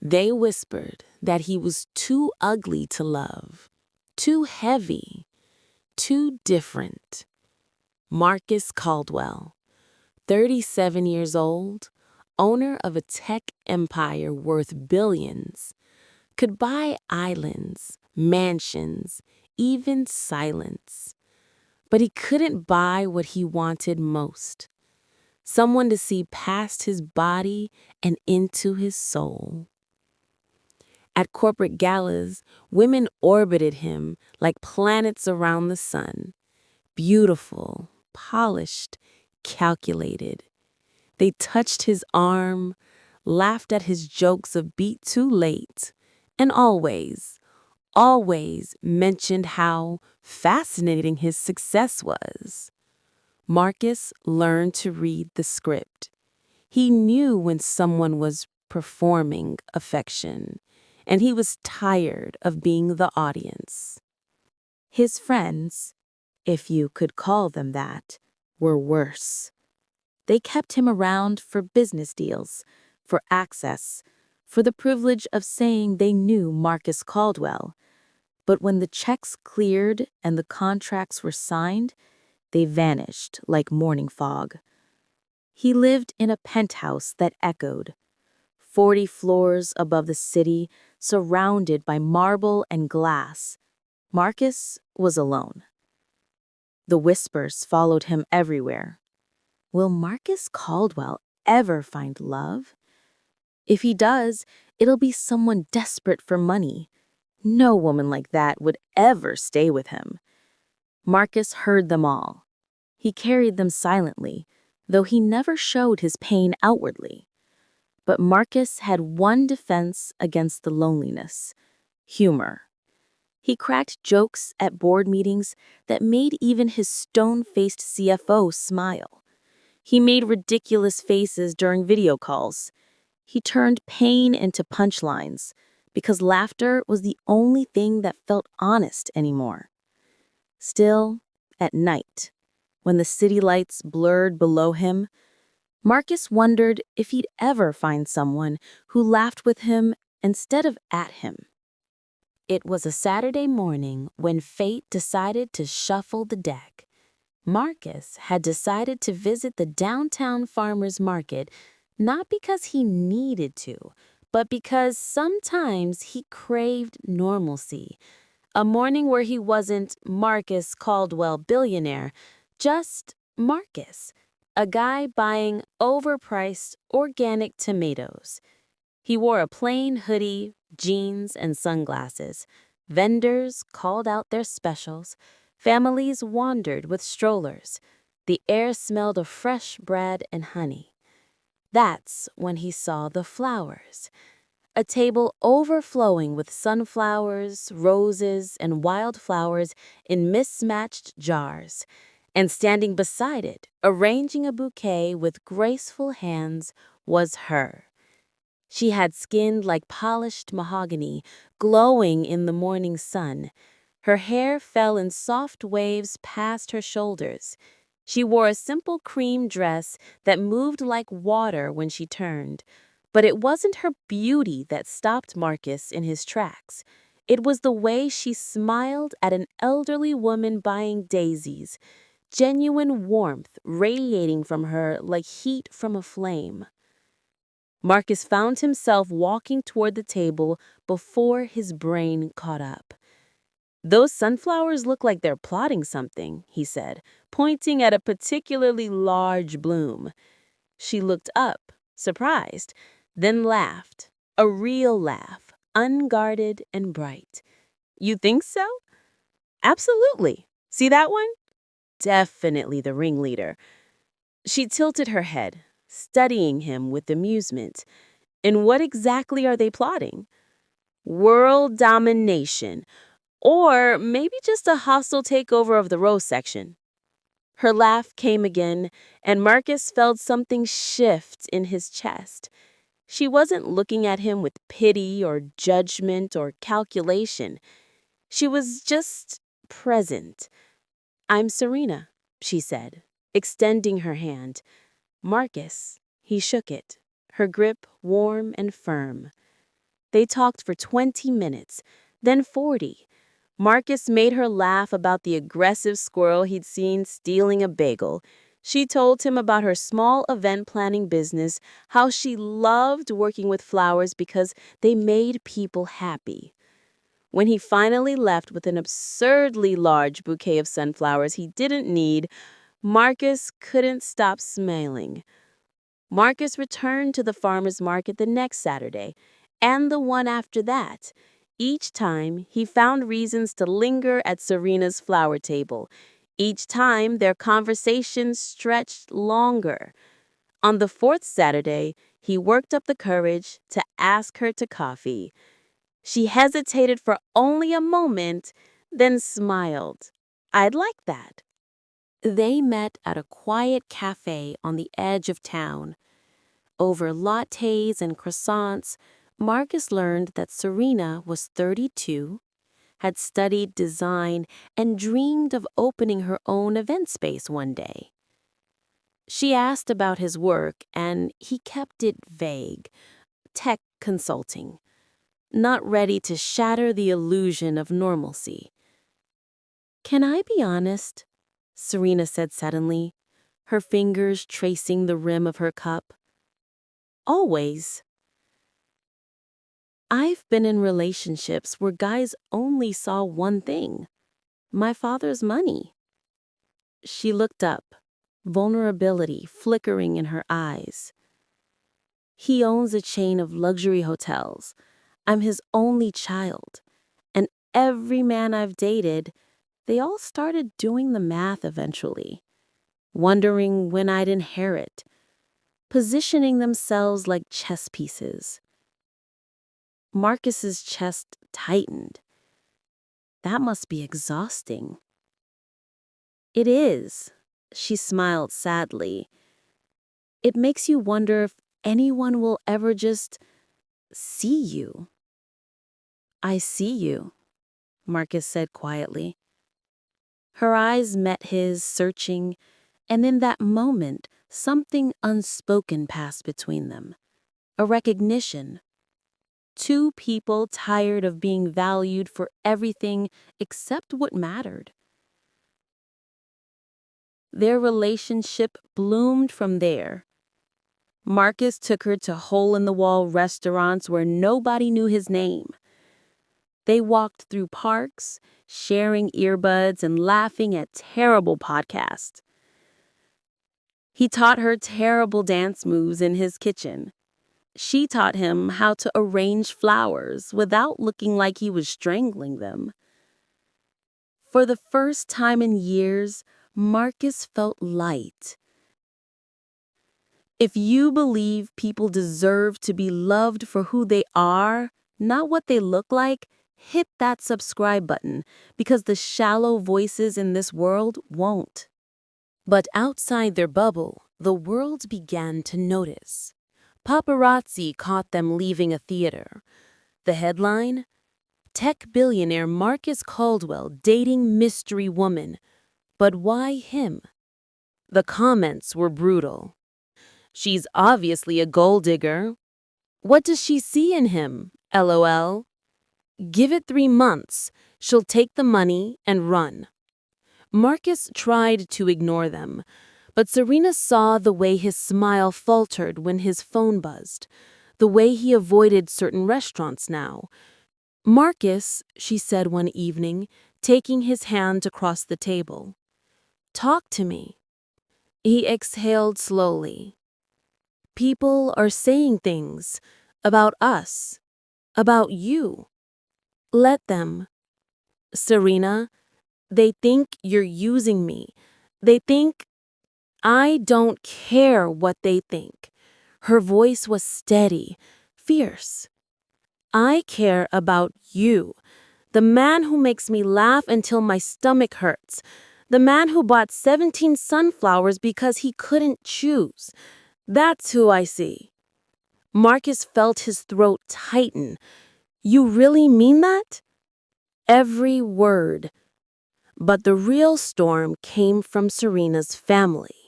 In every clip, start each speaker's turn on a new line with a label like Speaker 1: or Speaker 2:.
Speaker 1: They whispered that he was too ugly to love, too heavy, too different. Marcus Caldwell, 37 years old, owner of a tech empire worth billions, could buy islands, mansions, even silence. But he couldn't buy what he wanted most: someone to see past his body and into his soul. At corporate galas, women orbited him like planets around the sun, beautiful, polished, calculated. They touched his arm, laughed at his jokes of beat too late, and always mentioned how fascinating his success was. Marcus learned to read the script. He knew when someone was performing affection, and he was tired of being the audience. His friends, if you could call them that, were worse. They kept him around for business deals, for access, for the privilege of saying they knew Marcus Caldwell. But when the checks cleared and the contracts were signed, they vanished like morning fog. He lived in a penthouse that echoed, 40 floors above the city, surrounded by marble and glass. Marcus was alone. The whispers followed him everywhere. Will Marcus Caldwell ever find love? If he does, it'll be someone desperate for money. No woman like that would ever stay with him. Marcus heard them all. He carried them silently, though he never showed his pain outwardly. But Marcus had one defense against the loneliness: humor. He cracked jokes at board meetings that made even his stone-faced CFO smile. He made ridiculous faces during video calls. He turned pain into punchlines, because laughter was the only thing that felt honest anymore. Still, at night, when the city lights blurred below him, Marcus wondered if he'd ever find someone who laughed with him instead of at him. It was a Saturday morning when fate decided to shuffle the deck. Marcus had decided to visit the downtown farmers market, not because he needed to, but because sometimes he craved normalcy. A morning where he wasn't Marcus Caldwell Billionaire, just Marcus, a guy buying overpriced organic tomatoes. He wore a plain hoodie, jeans, and sunglasses. Vendors called out their specials. Families wandered with strollers. The air smelled of fresh bread and honey. That's when he saw the flowers. A table overflowing with sunflowers, roses, and wildflowers in mismatched jars. And standing beside it, arranging a bouquet with graceful hands, was her. She had skin like polished mahogany, glowing in the morning sun. Her hair fell in soft waves past her shoulders. She wore a simple cream dress that moved like water when she turned. But it wasn't her beauty that stopped Marcus in his tracks. It was the way she smiled at an elderly woman buying daisies, genuine warmth radiating from her like heat from a flame. Marcus found himself walking toward the table before his brain caught up. "Those sunflowers look like they're plotting something," he said, pointing at a particularly large bloom. She looked up, surprised, then laughed, a real laugh, unguarded and bright. "You think so?" "Absolutely. See that one? Definitely the ringleader." She tilted her head, studying him with amusement. "And what exactly are they plotting?" "World domination. Or maybe just a hostile takeover of the rose section." Her laugh came again, and Marcus felt something shift in his chest. She wasn't looking at him with pity or judgment or calculation. She was just present. "I'm Serena," she said, extending her hand. Marcus, he shook it, her grip warm and firm. They talked for 20 minutes, then 40. Marcus made her laugh about the aggressive squirrel he'd seen stealing a bagel. She told him about her small event planning business, how she loved working with flowers because they made people happy. When he finally left with an absurdly large bouquet of sunflowers he didn't need, Marcus couldn't stop smiling. Marcus returned to the farmer's market the next Saturday, and the one after that. Each time, he found reasons to linger at Serena's flower table. Each time, their conversations stretched longer. On the fourth Saturday, he worked up the courage to ask her to coffee. She hesitated for only a moment, then smiled. "I'd like that." They met at a quiet cafe on the edge of town. Over lattes and croissants, Marcus learned that Serena was 32, had studied design, and dreamed of opening her own event space one day. She asked about his work, and he kept it vague. Tech consulting. Not ready to shatter the illusion of normalcy. "Can I be honest?" Serena said suddenly, her fingers tracing the rim of her cup. "Always. I've been in relationships where guys only saw one thing, my father's money." She looked up, vulnerability flickering in her eyes. "He owns a chain of luxury hotels. I'm his only child. And every man I've dated, they all started doing the math eventually, wondering when I'd inherit, positioning themselves like chess pieces." Marcus's chest tightened. That must be exhausting. "It is," she smiled sadly. "It makes you wonder if anyone will ever just see you." "I see you," Marcus said quietly. Her eyes met his, searching, and in that moment, something unspoken passed between them. A recognition. Two people tired of being valued for everything except what mattered. Their relationship bloomed from there. Marcus took her to hole-in-the-wall restaurants where nobody knew his name. They walked through parks, sharing earbuds and laughing at terrible podcasts. He taught her terrible dance moves in his kitchen. She taught him how to arrange flowers without looking like he was strangling them. For the first time in years, Marcus felt light. If you believe people deserve to be loved for who they are, not what they look like, hit that subscribe button, because the shallow voices in this world won't. But outside their bubble, the world began to notice. Paparazzi caught them leaving a theater. The headline? Tech billionaire Marcus Caldwell dating mystery woman. But why him? The comments were brutal. "She's obviously a gold digger. What does she see in him? LOL. Give it 3 months. She'll take the money and run." Marcus tried to ignore them, but Serena saw the way his smile faltered when his phone buzzed, the way he avoided certain restaurants now. "Marcus," she said one evening, taking his hand across the table, "talk to me." He exhaled slowly. "People are saying things about us, about you. Let them. Serena, they think you're using me. They think—" "I don't care what they think." Her voice was steady, fierce. "I care about you. The man who makes me laugh until my stomach hurts. The man who bought 17 sunflowers because he couldn't choose. That's who I see." Marcus felt his throat tighten. "You really mean that?" Every word. But the real storm came from Serena's family.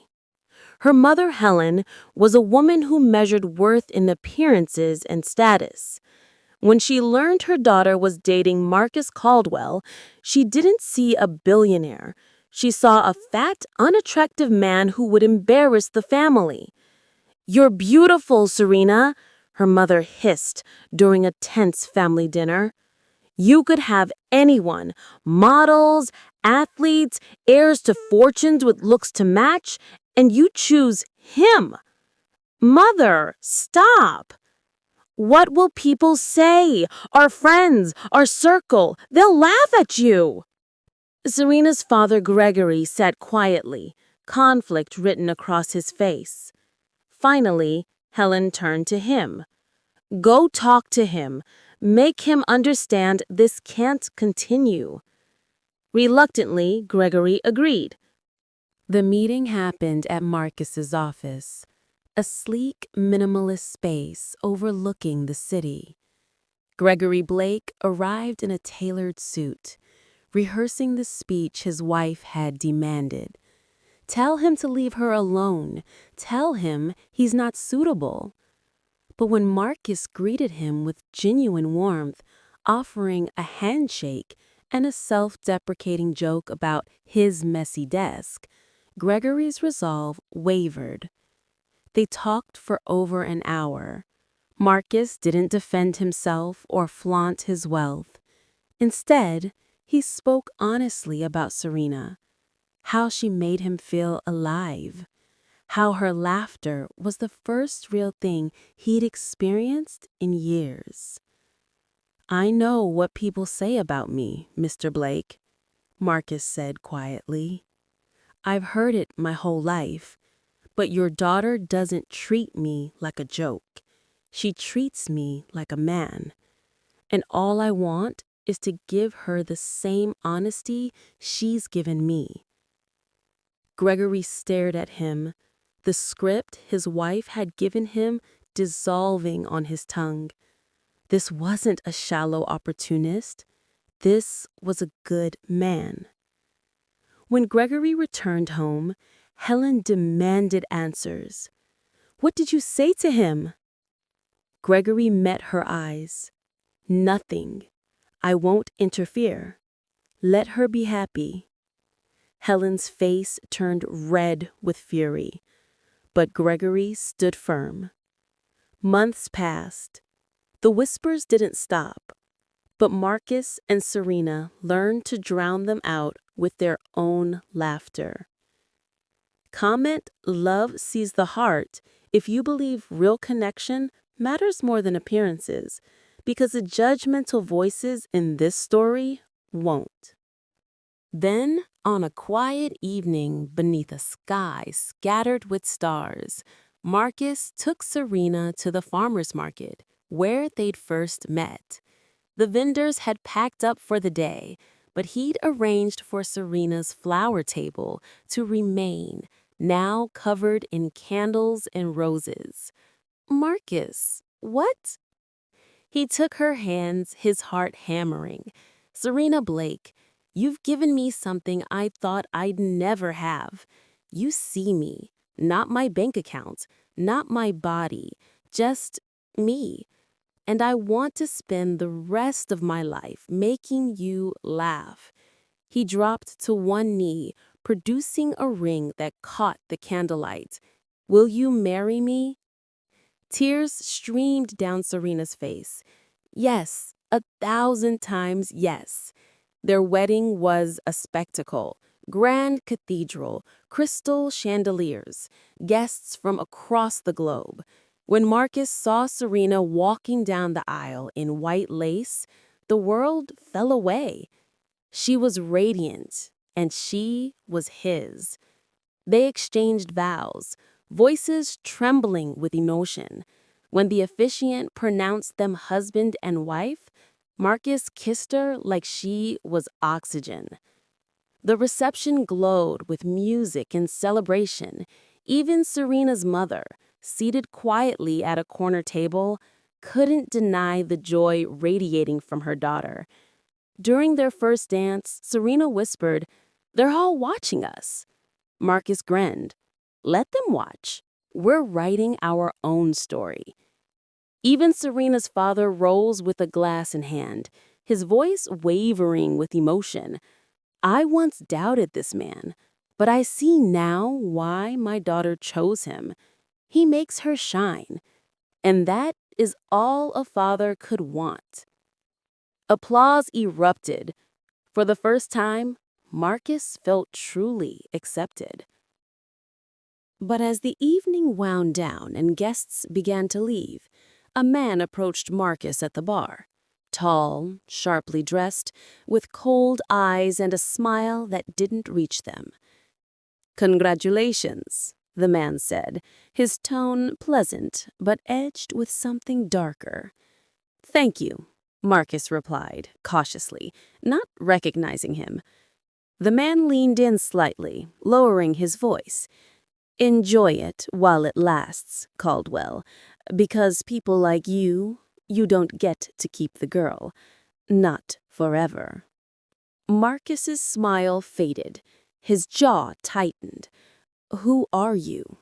Speaker 1: Her mother, Helen, was a woman who measured worth in appearances and status. When she learned her daughter was dating Marcus Caldwell, she didn't see a billionaire. She saw a fat, unattractive man who would embarrass the family. "You're beautiful, Serena," her mother hissed during a tense family dinner. "You could have anyone, models, athletes, heirs to fortunes with looks to match, and you choose him. Mother, stop. What will people say? Our friends, our circle, they'll laugh at you." Serena's father, Gregory, sat quietly, conflict written across his face. Finally, Helen turned to him. "Go talk to him. Make him understand this can't continue." Reluctantly, Gregory agreed. The meeting happened at Marcus's office, a sleek, minimalist space overlooking the city. Gregory Blake arrived in a tailored suit, rehearsing the speech his wife had demanded. Tell him to leave her alone. Tell him he's not suitable. But when Marcus greeted him with genuine warmth, offering a handshake and a self-deprecating joke about his messy desk, Gregory's resolve wavered. They talked for over an hour. Marcus didn't defend himself or flaunt his wealth. Instead, he spoke honestly about Serena, how she made him feel alive, how her laughter was the first real thing he'd experienced in years. "I know what people say about me, Mr. Blake," Marcus said quietly. "I've heard it my whole life, but your daughter doesn't treat me like a joke. She treats me like a man. And all I want is to give her the same honesty she's given me." Gregory stared at him, the script his wife had given him dissolving on his tongue. This wasn't a shallow opportunist. This was a good man. When Gregory returned home, Helen demanded answers. "What did you say to him?" Gregory met her eyes. "Nothing. I won't interfere. Let her be happy." Helen's face turned red with fury, but Gregory stood firm. Months passed. The whispers didn't stop, but Marcus and Serena learned to drown them out with their own laughter. Comment "Love sees the heart" if you believe real connection matters more than appearances, because the judgmental voices in this story won't. Then, on a quiet evening beneath a sky scattered with stars, Marcus took Serena to the farmer's market, where they'd first met. The vendors had packed up for the day, but he'd arranged for Serena's flower table to remain, now covered in candles and roses. "Marcus, what?" He took her hands, his heart hammering. "Serena Blake, you've given me something I thought I'd never have. You see me, not my bank account, not my body, just me. And I want to spend the rest of my life making you laugh." He dropped to one knee, producing a ring that caught the candlelight. "Will you marry me?" Tears streamed down Serena's face. Yes, 1,000 times yes. Their wedding was a spectacle. Grand cathedral, crystal chandeliers, guests from across the globe. When Marcus saw Serena walking down the aisle in white lace, the world fell away. She was radiant, and she was his. They exchanged vows, voices trembling with emotion. When the officiant pronounced them husband and wife, Marcus kissed her like she was oxygen. The reception glowed with music and celebration. Even Serena's mother, seated quietly at a corner table, couldn't deny the joy radiating from her daughter. During their first dance, Serena whispered, "They're all watching us." Marcus grinned. "Let them watch. We're writing our own story." Even Serena's father rose with a glass in hand, his voice wavering with emotion. I once doubted this man, but I see now why my daughter chose him. He makes her shine, and that is all a father could want. Applause erupted. For the first time, Marcus felt truly accepted. But as the evening wound down and guests began to leave, a man approached Marcus at the bar. Tall, sharply dressed, with cold eyes and a smile that didn't reach them. "Congratulations," the man said, his tone pleasant but edged with something darker. "Thank you," Marcus replied, cautiously, not recognizing him. The man leaned in slightly, lowering his voice. "Enjoy it while it lasts, Caldwell, because people like you don't get to keep the girl. Not forever." Marcus's smile faded. His jaw tightened. "Who are you?"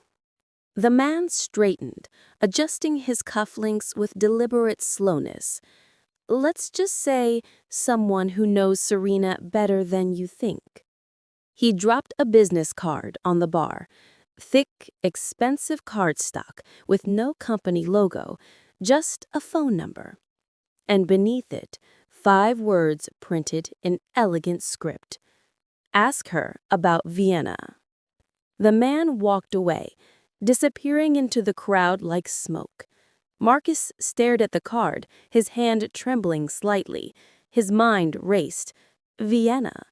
Speaker 1: The man straightened, adjusting his cufflinks with deliberate slowness. "Let's just say someone who knows Serena better than you think." He dropped a business card on the bar. Thick, expensive cardstock with no company logo, just a phone number. And beneath it, 5 words printed in elegant script. "Ask her about Vienna." The man walked away, disappearing into the crowd like smoke. Marcus stared at the card, his hand trembling slightly. His mind raced. Vienna.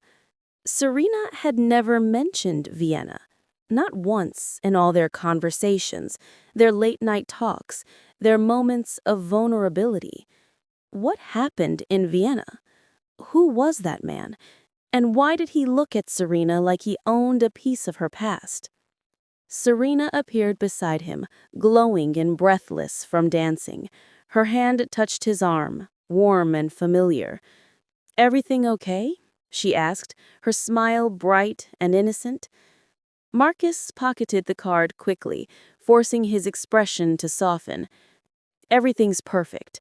Speaker 1: Serena had never mentioned Vienna. Not once in all their conversations, their late-night talks, their moments of vulnerability. What happened in Vienna? Who was that man? And why did he look at Serena like he owned a piece of her past? Serena appeared beside him, glowing and breathless from dancing. Her hand touched his arm, warm and familiar. "Everything okay?" she asked, her smile bright and innocent. Marcus pocketed the card quickly, forcing his expression to soften. "Everything's perfect."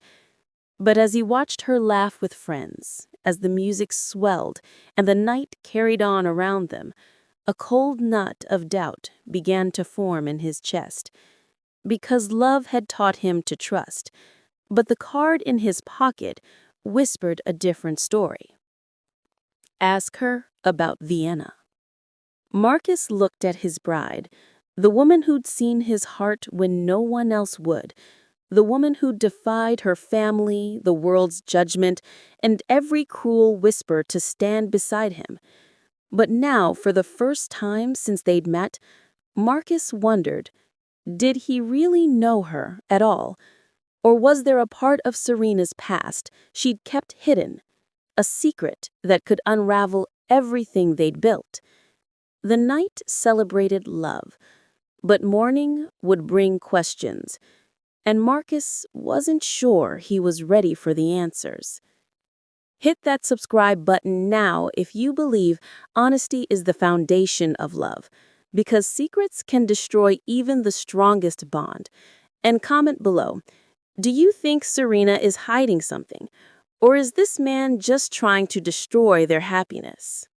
Speaker 1: But as he watched her laugh with friends, as the music swelled and the night carried on around them, a cold nut of doubt began to form in his chest. Because love had taught him to trust, but the card in his pocket whispered a different story. "Ask her about Vienna." Marcus looked at his bride, the woman who'd seen his heart when no one else would, the woman who defied her family, the world's judgment, and every cruel whisper to stand beside him. But now, for the first time since they'd met, Marcus wondered, did he really know her at all? Or was there a part of Serena's past she'd kept hidden, a secret that could unravel everything they'd built? The night celebrated love, but morning would bring questions, and Marcus wasn't sure he was ready for the answers. Hit that subscribe button now if you believe honesty is the foundation of love, because secrets can destroy even the strongest bond. And comment below, do you think Serena is hiding something, or is this man just trying to destroy their happiness?